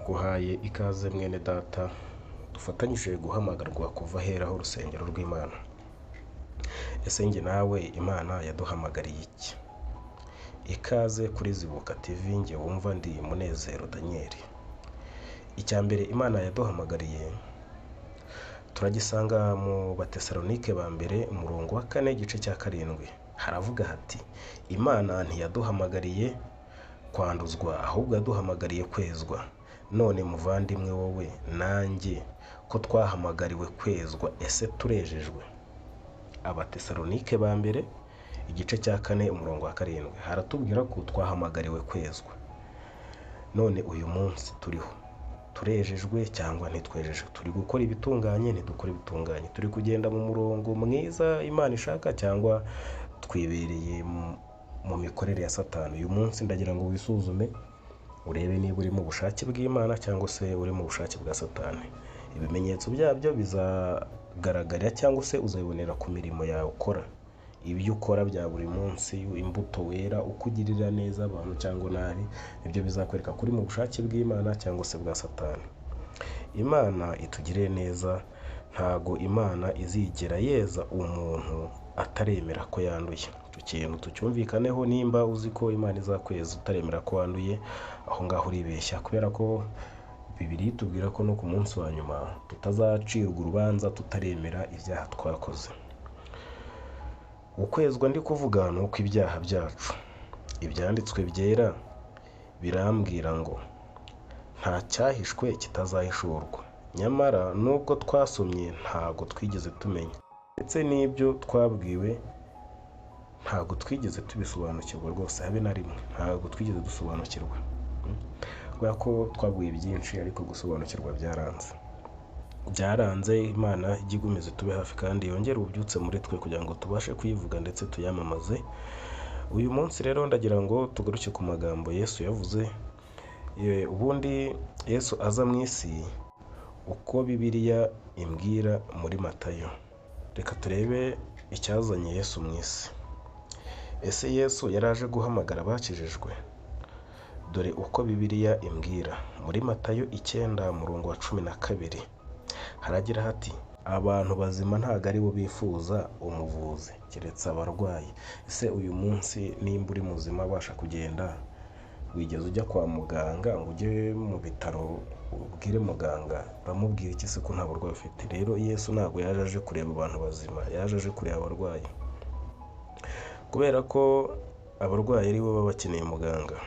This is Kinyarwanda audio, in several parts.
Nguhaye ikaze mwene data dufatanyije guhamagarwa kuva aheraho urusengero rw'Imana. Ese njye nawe Imana yaduhamagariye iki? Ikaze kuri Zibuka TV, njye wumva ndi Munezero Daniel. Icya mbere Imana yaduhamagariye turagisanga mu Batesalonike ba mbere umurongo wa 4 igice cya 7. Haravuga hati Imana ntiyaduhamagariye kwanduzwa ahubwo yaduhamagariye kwezwa. None muvandimwe wowe nanjye ko twahamagariwe kwezwa, ese turejejwe? Abatesalonike ba mbere igice cya 4 umurongo wa 7 haratubwira ko twahamagariwe kwezwa. None uyu munsi turiho turejejwe cyangwa ntitwejejwe? Turi gukora ibitunganye ntidukora ibitunganye? Turi kugenda mu murongo mwiza Imana ishaka cyangwa twibereye mu mikorere ya Satani? Uyu munsi ndagira ngo wisuzume urebe niba uri mu bushake bw'Imana cyangwa se uri mu bushake bwa Satani. Ibimenyetso byabyo bizagaragarira cyangwa se uzabibonera ku mirimo yawe ukora. Ibyo ukora bya buri munsi, imbuto wera, uko ugirira neza abantu cyangwa nabi, ibyo bizakwereka kuri mu bushake bw'Imana cyangwa se bwa Satani. Imana itugirire neza, ntago Imana izigera yeza umuntu ataremera ko yanduye. Icyo kintu tucyumvikaneho. Nimba uzi ko Imana izakweza utaremera ko wanduye, aho ngaho uribeshya, kubera ko Bibiliya itubwira ko no ku munsi wa nyuma tutazacirwa urubanza tutaremera ibyaha twakoze. Ukwezwa ndi kuvuga ni uko ibyaha byacu, ibyanditswe byera birambwira ngo nta cyahishwe kitazahishurwa. Nyamara nubwo twasomye ntago twigeze tumenya, ndetse n'ibyo twabwiwe ntago twigeze tubisobanukirwa rwose, habe na rimwe ntago twigeze dusobanukirwa, kubera ko twabwiwe byinshi ariko gusobanukirwa byaranze. Imana ijye igumeze tube hafi kandi yongere ububyutse muri twe kugira ngo tubashe kuyivuga ndetse tuyamamaze. Uyu munsi rero ndagira ngo tugaruke ku magambo Yesu yavuze. Ubundi Yesu aza mu isi uko Bibiliya imbwira muri Matayo. Reka turebe icyazanye Yesu mu isi. Ese Yesu yaraje guhamagara abakijijwe? Dore uko Bibiliya imbwira muri Matayo 9 umurongo wa 12 haragira hati abantu bazima ntago ari bo bifuza umuvuzi keretse abarwayi. Ese uyu munsi nimba uri muzima abasha kugenda, wigeze ujya kwa muganga ngo ujye mu bitaro ubwire muganga uramubwira iki se ko nta burwayi ufite? Rero Yesu ntago yaje aje kureba abantu bazima, yaje aje kureba abarwayi, kubera ko abarwayi ari bo baba bakeneye muganga.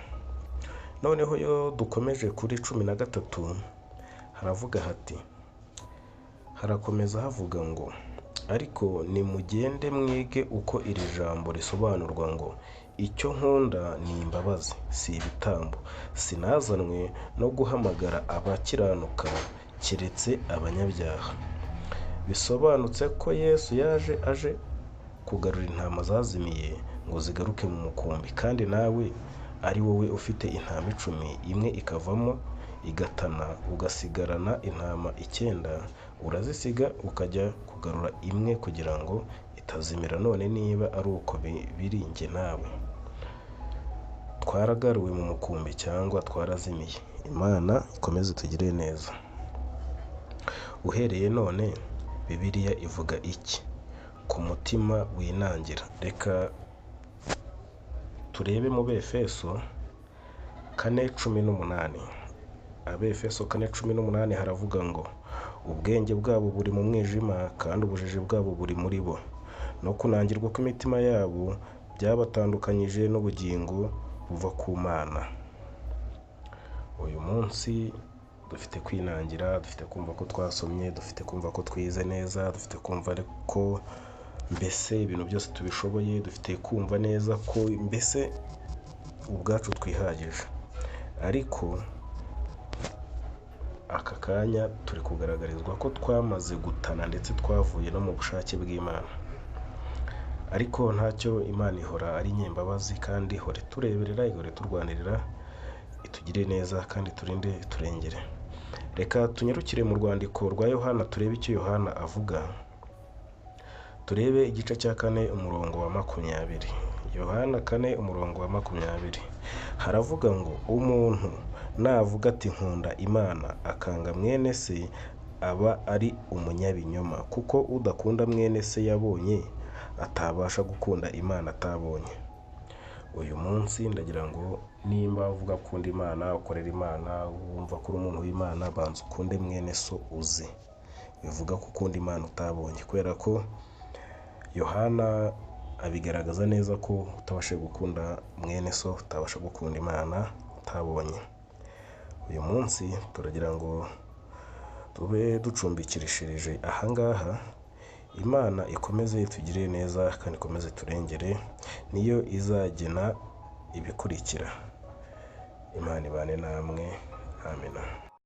Noneho yo dukomeje kuri 13 haravuga hati, harakomeza havuga ngo ariko nimugende mwige uko iri jambo risobanurwa ngo icyo nkunda ni imbabazi si ibitambo, sinazanwe no guhamagara abakiranuka keretse abanyabyaha. Bisobanutse ko Yesu yaje aje kugarura intama zazimiye ngo zigaruke mu mukumbi, kandi nawe ari wowe ufite intama 10, imwe ikavamo igatana, ugasigarana intama 9, urazisiga ukajya kugarura imwe kugira ngo itazimira. None niba ari uko biri, njye nawe twaragaruwe mu mukumbi cyangwa twarazimiye? Imana ikomeze tugire neza. Uhereye none Bibiliya ivuga iki ku mutima winangira? Reka turebe mu Befeso 4:18. Abefeso 4:18 haravuga ngo ubwenge bwabo buri mu mwijima kandi ubujiji bwabo buri muri bo, no kunangirwa kw'imitima yabo byabatandukanyije n'ubugingo buva ku Mana. Uyu munsi dufite kwinangira, dufite kumva ko twasomye, dufite kumva ko twize neza, dufite kumva ko mbese ibintu byose tubishoboye, dufite kumva neza ko mbese ubwacu twihagije. Ariko aka kanya turi kugaragarizwa ko twamaze gutana ndetse twavuye no mu bushake bw'Imana. Ariko ntacyo, Imana ihora ari nyembabazi kandi ihora tureberera, ihora turwanirira, itugire neza kandi turinde turengere. Reka tunyarukire mu rwandiko rwa Yohana turebe icyo Yohana avuga. Turebe igice cya 4 umurongo wa 20. Yohana 4:20 haravuga ngo umuntu navuga ati nkunda Imana akanga mwene se aba ari umunyabinyoma, kuko udakunda mwene se yabonye atabasha gukunda Imana atabonye. Uyu munsi ndagira ngo nimba uvuga kunda Imana, ukorera Imana, wumva ko uri umuntu w'Imana, banza ukunde mwene so uzi. Bivuga ko ukunda Imana utabonye, kubera ko Yohana abigaragaza neza ko utabasha gukunda mwene so, utabasha gukunda Imana utabonye. Uyu munsi turagira ngo tube ducumbikirishirije ahangaha. Imana ikomeze itugirire neza kandi ikomeze turengere, niyo izagena ibikurikira. Imana ibane namwe. Amen.